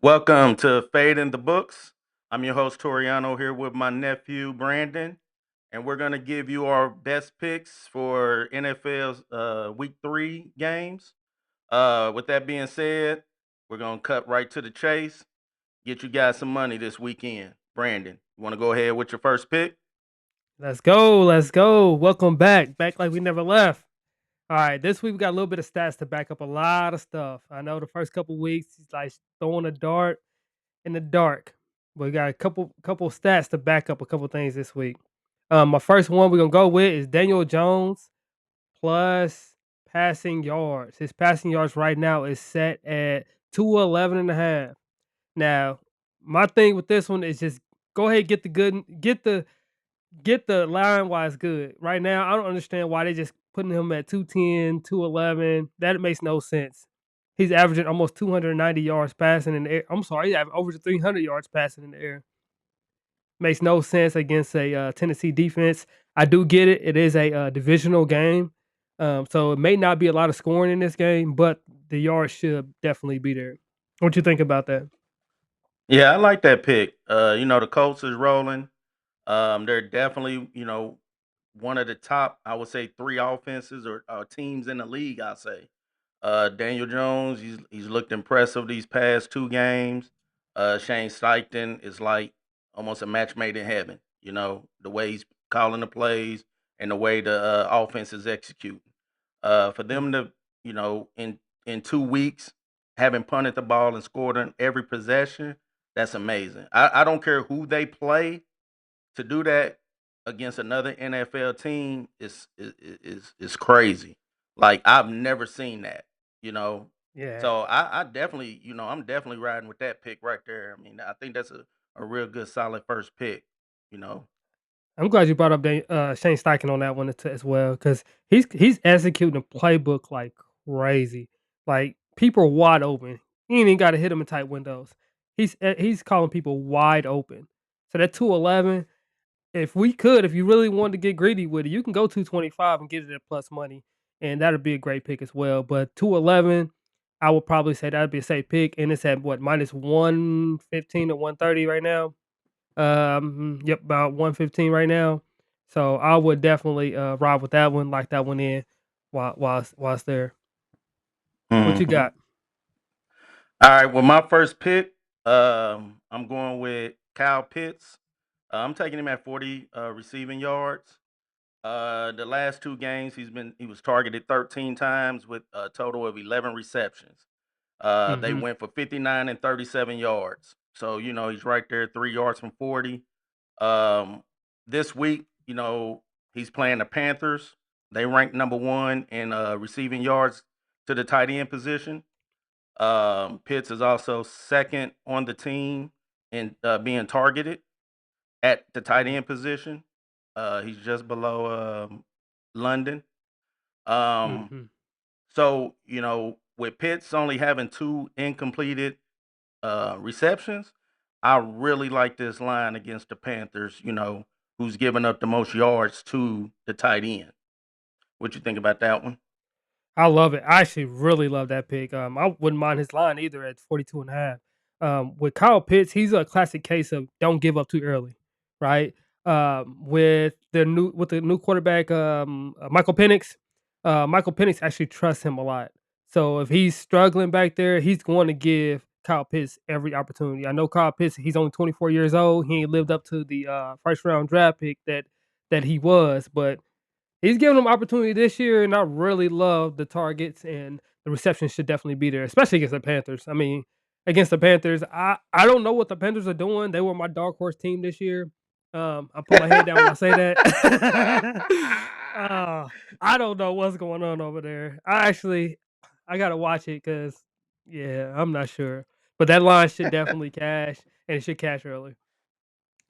Welcome to Fade in the Books. I'm your host Toriano here with my nephew Brandon, and we're gonna give you our best picks for NFL's Week 3 games. With that being said, we're gonna cut right to the chase. Get you guys some money this weekend. Brandon, you want to go ahead with your first pick? Let's go. Let's go. Welcome back. Back like we never left. All right. This week we got a little bit of stats to back up a lot of stuff. I know the first couple weeks he's like throwing a dart in the dark. But we got a couple stats to back up a couple things this week. My first one we're gonna go with is Daniel Jones plus passing yards. His passing yards right now is set at 211.5. Now, my thing with this one is just go ahead, get the line wise good. Right now, I don't understand why they just putting him at 210, 211. That makes no sense. He's averaging almost 290 yards passing in the air. I'm sorry, he's over 300 yards passing in the air. Makes no sense against a Tennessee defense. I do get it. It is a divisional game. So it may not be a lot of scoring in this game, but the yards should definitely be there. What you think about that? Yeah, I like that pick. The Colts is rolling. They're definitely, one of the top, I would say, three offenses or teams in the league. I say, Daniel Jones, he's looked impressive these past two games. Shane Steichen is like almost a match made in heaven. The way he's calling the plays and the way the offense is executing. For them to, in 2 weeks, having punted the ball and scored on every possession, that's amazing. I don't care who they play to do that against another NFL team is crazy. Like I've never seen that, you know. Yeah. So I definitely, I'm definitely riding with that pick right there. I mean, I think that's a real good solid first pick, you know. I'm glad you brought up Shane Steichen on that one as well because he's executing the playbook like crazy. Like people are wide open. He ain't even got to hit them in tight windows. He's calling people wide open. So that 211, if you really wanted to get greedy with it, you can go 225 and get it at plus money, and that'd be a great pick as well. But 211, I would probably say that'd be a safe pick, and it's at what minus 115 to 130 right now. Yep, about 115 right now. So I would definitely ride with that one, lock that one in while it's there. What you Mhm. got? All right. Well, my first pick, I'm going with Kyle Pitts. I'm taking him at 40 receiving yards. The last two games, he was targeted 13 times with a total of 11 receptions. They Mhm. went for 59 and 37 yards. So he's right there, 3 yards from 40. Um, this week, he's playing the Panthers. They rank number one in receiving yards to the tight end position. Pitts is also second on the team in being targeted at the tight end position. He's just below London. Um, Mhm. so with Pitts only having two incompleted receptions, I really like this line against the Panthers. Who's giving up the most yards to the tight end? What you think about that one? I love it. I actually really love that pick. I wouldn't mind his line either at 42 and a half. With Kyle Pitts, he's a classic case of don't give up too early, right? With the new quarterback, Michael Penix actually trusts him a lot. So if he's struggling back there, he's going to give Kyle Pitts every opportunity. I know Kyle Pitts, he's only 24 years old. He ain't lived up to the first round draft pick that he was, but he's giving them opportunity this year, and I really love the targets and the reception should definitely be there, especially against the Panthers. I mean, against the Panthers, I don't know what the Panthers are doing. They were my dark horse team this year. I put my head down when I say that. uh, I don't know what's going on over there. I gotta watch it because yeah, I'm not sure. But that line should definitely cash, and it should cash early.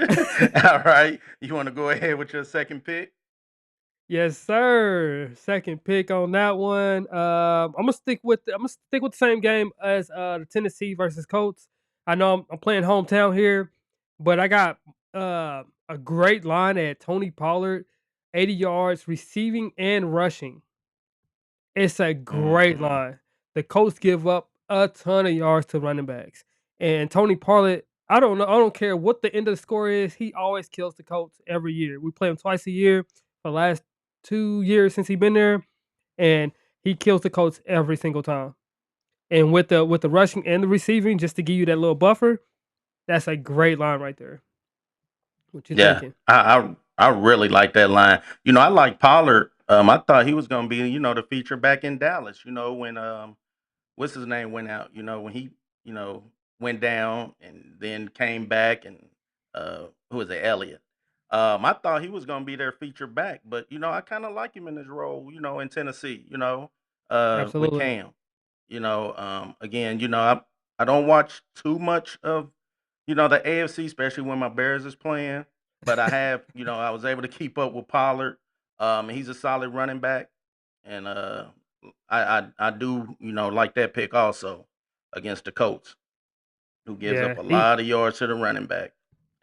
All right, you want to go ahead with your second pick? Yes, sir. Second pick on that one. I'm gonna stick with the same game as the Tennessee versus Colts. I know I'm playing hometown here, but I got a great line at Tony Pollard, 80 yards receiving and rushing. It's a great Mhm. line. The Colts give up a ton of yards to running backs. And Tony Pollard, I don't know. I don't care what the end of the score is. He always kills the Colts every year. We play him twice a year for the last 2 years since he's been there, and he kills the Colts every single time. And with the rushing and the receiving, just to give you that little buffer, that's a great line right there. What you Yeah, thinking? I really like that line. I like Pollard. I thought he was gonna be, the feature back in Dallas. When what's his name went out. When he you know went down and then came back, and who was it, Elliott? I thought he was gonna be their feature back, but I kind of like him in his role. In Tennessee. With Absolutely. Cam. Again, I don't watch too much of the AFC, especially when my Bears is playing. But I have, I was able to keep up with Pollard. He's a solid running back, and I do, like that pick also against the Colts, who gives up Yeah, a he lot of yards to the running back,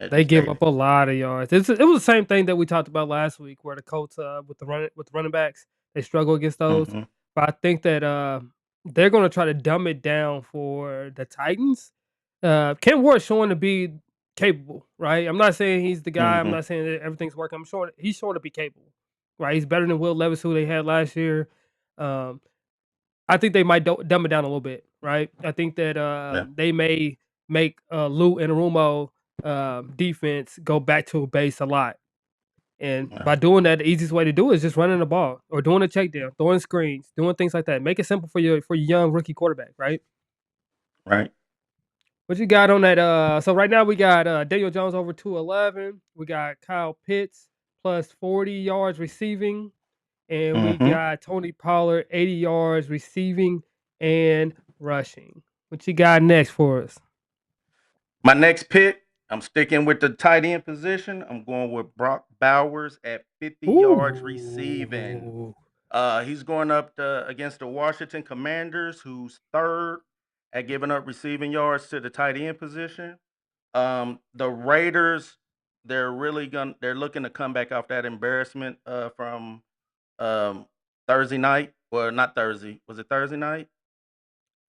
as you they give stated. up a lot of yards. It was the same thing that we talked about last week, where the Colts with the running backs they struggle against those. Hmm. But I think that they're going to try to dumb it down for the Titans. Ken Ward's showing to be capable, right? I'm not saying he's the guy. I'm Hmm. not saying that everything's working. I'm showing he's showing to be capable, right? He's better than Will Levis, who they had last year. Um, I think they might dumb it down a little bit, right? I think that Yeah. they may make Lou and Arumo defense go back to base a lot. And Yeah. by doing that, the easiest way to do it is just running the ball or doing a check down, throwing screens, doing things like that. Make it simple for your young rookie quarterback, right? Right. What you got on that? So right now we got Daniel Jones over 211. We got Kyle Pitts plus 40 yards receiving. And we Hmm. got Tony Pollard 80 yards receiving and rushing. What you got next for us? My next pick, I'm sticking with the tight end position. I'm going with Brock Bowers at 50 yards receiving. Ooh. He's going up against the Washington Commanders, who's third at giving up receiving yards to the tight end position. The Raiders, they're looking to come back off that embarrassment from um, Thursday night. Well, not Thursday. Was it Thursday night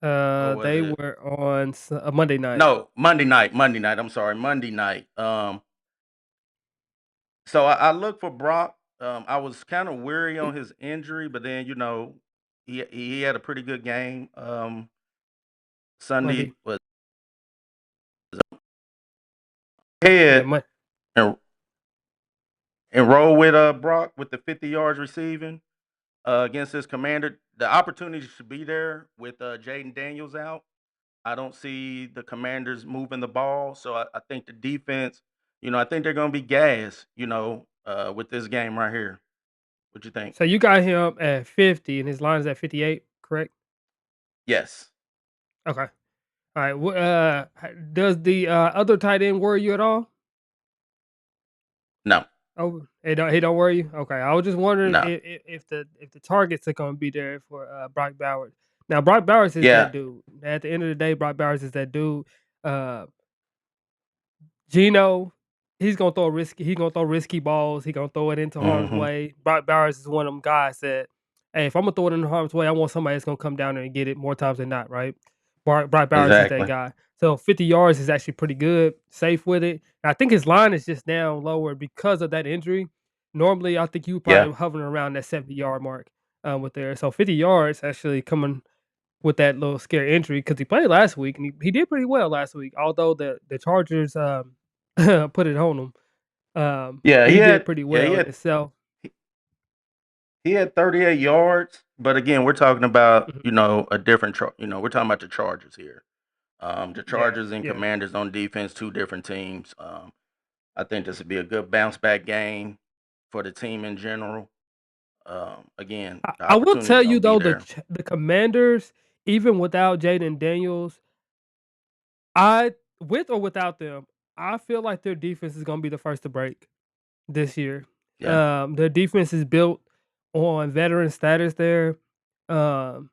or was They it? were on Monday night. No, Monday night. Monday night. I'm sorry, Monday night. So I look for Brock. I was kind of weary on his injury, but then he had a pretty good game. Monday. Sunday was Yeah, ahead and roll with Brock with the 50 yards receiving against his commander. The opportunity should be there with Jaden Daniels out. I don't see the Commanders moving the ball, so I think the defense. I think they're going to be gassed. With this game right here. What you think? So you got him at 50 and his line is at 58, correct? Yes. Okay. All right. Does the other tight end worry you at all? No. Oh, he don't worry you? Okay, I was just wondering No. if the targets are gonna be there for, Brock Bowers. Now, Brock Bowers is that Yeah. dude. At the end of the day, Brock Bowers is that dude. Uh, Geno, he's gonna throw risky balls, he gonna throw it into harm's Hmm. way. Brock Bowers is one of them guys that, "Hey, if Imma throw it into harm's way, I want somebody that's gonna come down there and get it more times than not," right? Brock Bowers is that Exactly. guy. So 50 yards is actually pretty good, safe with it. And I think his line is just down lower because of that injury. Normally, I think you Yeah. probably hovering around that 70-yard mark, with there. So 50 yards actually coming with that little scare injury because he played last week and he did pretty well last week. Although the Chargers put it on him, Yeah. He he did had. pretty Yeah. He well in had. itself. He had 38 yards, but again, we're talking about Mhm. a different. We're talking about the Chargers here. The Yeah, Chargers and yeah. Commanders on defense, two different teams. I think this would be a good bounce back game for the team in general. Again, the I will opportunity is tell going you to be though, there. the Commanders, even without Jaden Daniels, I with or without them, I feel like their defense is gonna be the first to break this year. Yeah. Their defense is built on veteran status there. Um,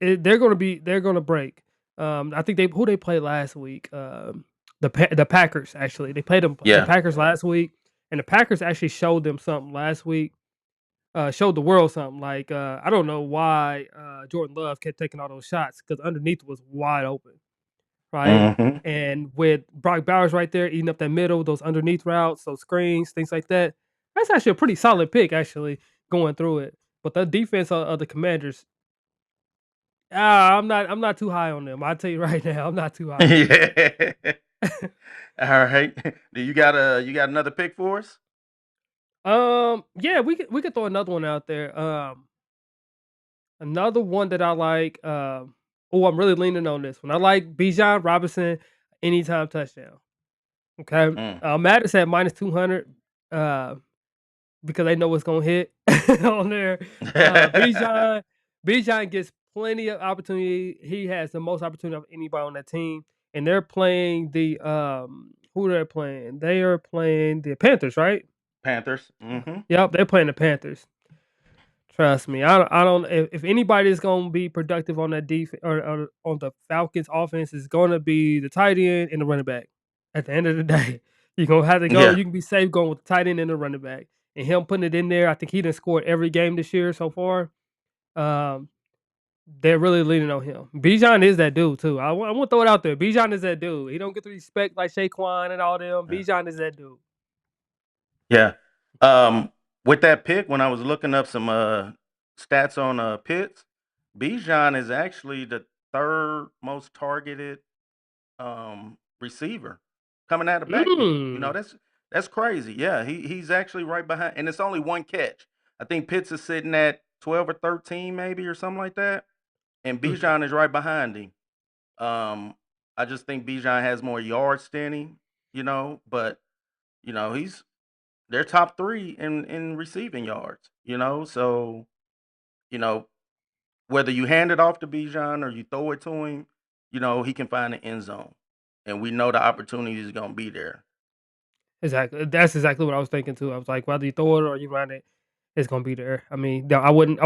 they're gonna break. I think they played last week. The Packers actually they played the Yeah. Packers last week, and the Packers actually showed them something last week. Showed the world something. Like I don't know why Jordan Love kept taking all those shots because underneath was wide open. right? Mhm. And with Brock Bowers right there eating up that middle, those underneath routes, those screens, things like that. That's actually a pretty solid pick, actually, going through it. But the defense of the Commanders, I'm not too high on them. I'll tell you right now, I'm not too high on them. Yeah. Alright. Do you got another pick for us? Yeah, we could throw another one out there. Another one that I like. Oh, I'm really leaning on this one. I like Bijan Robinson anytime touchdown. Okay, Mm. Matt is at -200. Uh, because they know it's gonna hit on there. Bijan Bijan gets plenty of opportunity. He has the most opportunity of anybody on that team, and they're playing the who they're playing. They are playing the Panthers, right? Panthers. Mhm. Yep, they're playing the Panthers. Trust me, I don't. If anybody is gonna be productive on that defense or on the Falcons offense, is gonna be the tight end and the running back. At the end of the day, you're gonna have to go. Yeah. You can be safe going with the tight end and the running back, and him putting it in there. I think he done scored every game this year so far. Um, they're really leaning on him. Bijan is that dude too. I want to throw it out there. Bijan is that dude. He don't get the respect like Saquon and all them. Yeah. Bijan is that dude. Yeah. Um, with that pick, when I was looking up some stats on Pitts, Bijan is actually the third most targeted receiver coming out of backfield. You know, Mm. that's crazy. Yeah, he's actually right behind, and it's only one catch. I think Pitts is sitting at 12 or 13, maybe, or something like that, and Mm. Bijan is right behind him. Um, I just think Bijan has more yards than him, but he's they're top three in receiving yards. So you know whether you hand it off to Bijan or you throw it to him, he can find the end zone, and we know the opportunity is gonna be there. Exactly. That's exactly what I was thinking too. I was like, whether you throw it or you run it, it's gonna be there. I mean, I wouldn't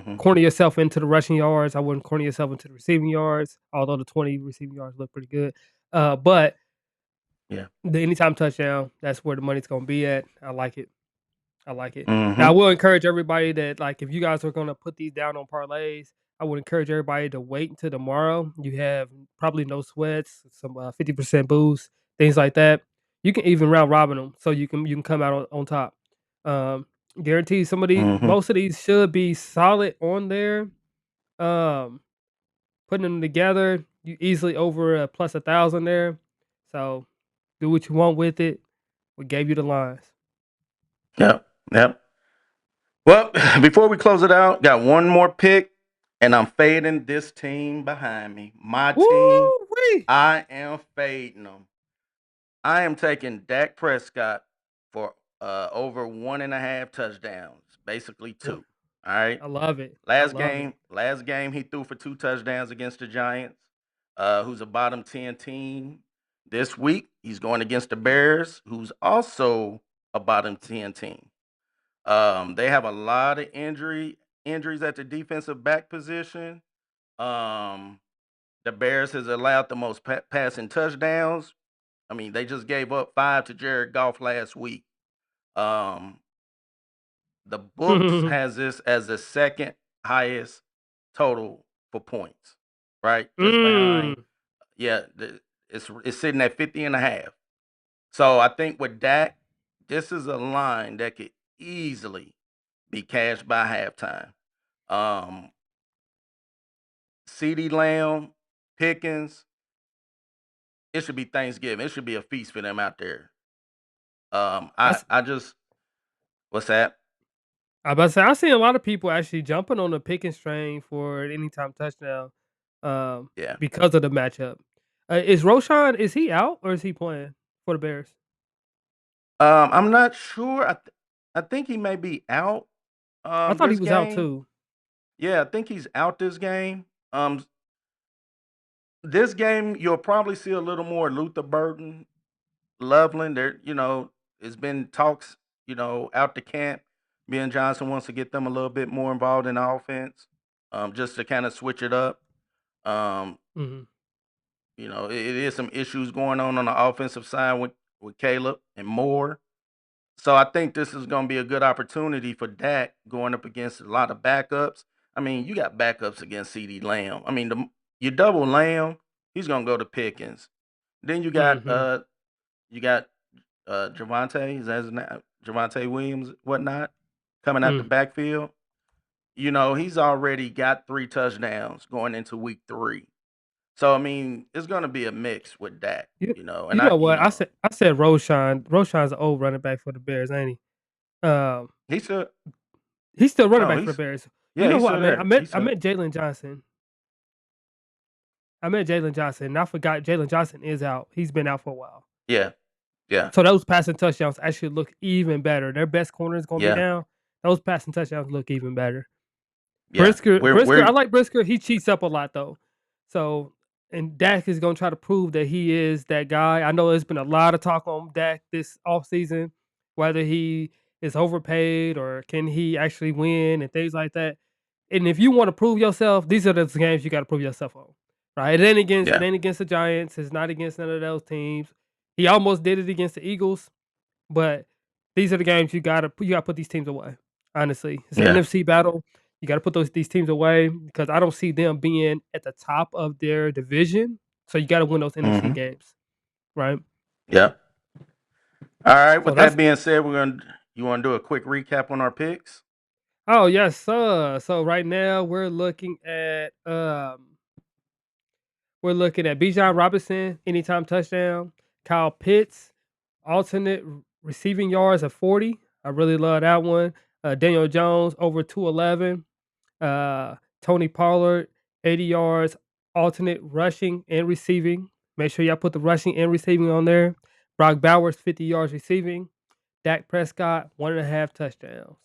Hmm. corner yourself into the rushing yards. I wouldn't corner yourself into the receiving yards. Although the 20 receiving yards look pretty good. But Yeah. the anytime touchdown, that's where the money's gonna be at. I like it. I like it. Now, I Hmm. will encourage everybody that, like, if you guys are gonna put these down on parlays, I would encourage everybody to wait until tomorrow. You have probably no sweats, some 50% boost, things like that. You can even round robin them, so you can come out on top. Um, guaranteed, Hmm. most of these should be solid on there. Um, putting them together, you easily over a plus 1,000 there. So do what you want with it. We gave you the lines. Yep. Yep. Well, before we close it out, got one more pick, and I'm fading this team behind me. My team, Woo wee! I am fading them. I am taking Dak Prescott for over 1.5 touchdowns, basically two. All right. I love it. I Last love it. game, last game he threw for 2 touchdowns against the Giants, who's a bottom 10 team. This week he's going against the Bears, who's also a bottom 10 team. They have a lot of injuries at the defensive back position. Um, the Bears has allowed the most passing touchdowns. I mean, they just gave up 5 to Jared Goff last week. Um, the books has this as the second highest total for points, right? Just behind, Mm. yeah, it's sitting at 50 and a half. So I think with Dak, this is a line that could easily be cashed by halftime. Um, CD Lamb, Pickens, it should be Thanksgiving. It should be a feast for them out there. I I just what's that? I about to say I seen a lot of people actually jumping on the Pickens train for an anytime touchdown, Yeah. because of the matchup. Is Roshan, is he out or is he playing for the Bears? I'm not sure. I think he may be out I thought he this was out game. too. Yeah, I think he's out this game. This game you'll probably see a little more Luther Burden, Loveland. It's been talks, out the camp. Ben Johnson wants to get them a little bit more involved in the offense, just to kind of switch it up. Um, Mhm. it is some issues going on the offensive side with Caleb and Moore. So I think this is going to be a good opportunity for Dak going up against a lot of backups. I mean, you got backups against CD Lamb. I mean, you double Lamb. he's gonna go to Pickens. Then Mhm. you got Javante, is that his name? Javante Williams, whatnot, coming out the Mm. backfield. You know, he's already got 3 touchdowns going into week 3. So, I mean, it's gonna be a mix with Dak, You you know, you and I know you what? I know, said I said Roshan. Roshan's an old running back for the Bears, ain't he? he's still He's still running no, back for the he's Bears. You yeah, know he's who I still meant? I there. meant He's I still meant Jalen Johnson. I meant Jalen Johnson, and I forgot Jalen Johnson is out. He's been out for a while. yeah, yeah, So those passing touchdowns actually look even better. Their best corner is gonna be yeah, down. Those passing touchdowns look even better. yeah. Brisker, I We're like Brisker. He cheats up a lot though. So and Dak is gonna try to prove that he is that guy. I know there's been a lot of talk on Dak this offseason, whether he is overpaid or can he actually win and things like that. And if you want to prove yourself, these are the games you got to prove yourself on. Right? It yeah, ain't against the Giants. It's not against none of those teams. He almost did it against the Eagles, but these are the games you gotta put these teams away. Honestly, it's an yeah, NFC battle. You got to put these teams away because I don't see them being at the top of their division. So you got to win those NFC mhm, games, right? yeah. Alright, So with that's that being said, you wanna do a quick recap on our picks? oh yes, sir. So right now we're looking at Bijan Robinson anytime touchdown, Kyle Pitts alternate receiving yards of 40. I really love that one. Daniel Jones over 211. Tony Pollard, 80 yards, alternate rushing and receiving. Make sure y'all put the rushing and receiving on there. Brock Bowers, 50 yards receiving. Dak Prescott, 1.5 touchdowns.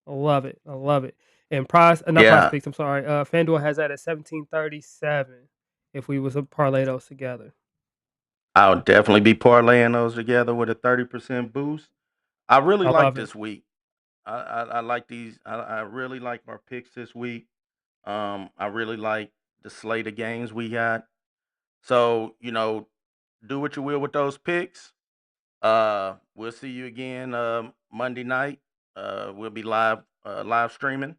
I love it. I love it. And not prize Yeah, picks, I'm sorry. FanDuel has that at 1737 if we was to parlay those together. I'll definitely be parlaying those together with a 30% boost. I really I like love it. this week. I like these. I really like our picks this week. I really like the slate of games we got. So, you know, do what you will with those picks. We'll see you again Monday night. We'll be live streaming.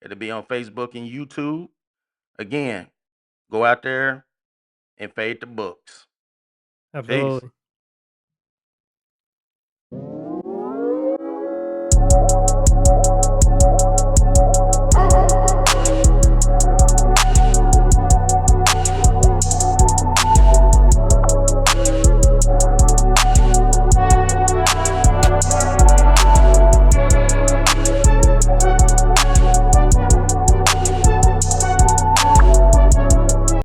It'll be on Facebook and YouTube. Again, go out there and fade the books. Peace. Absolutely.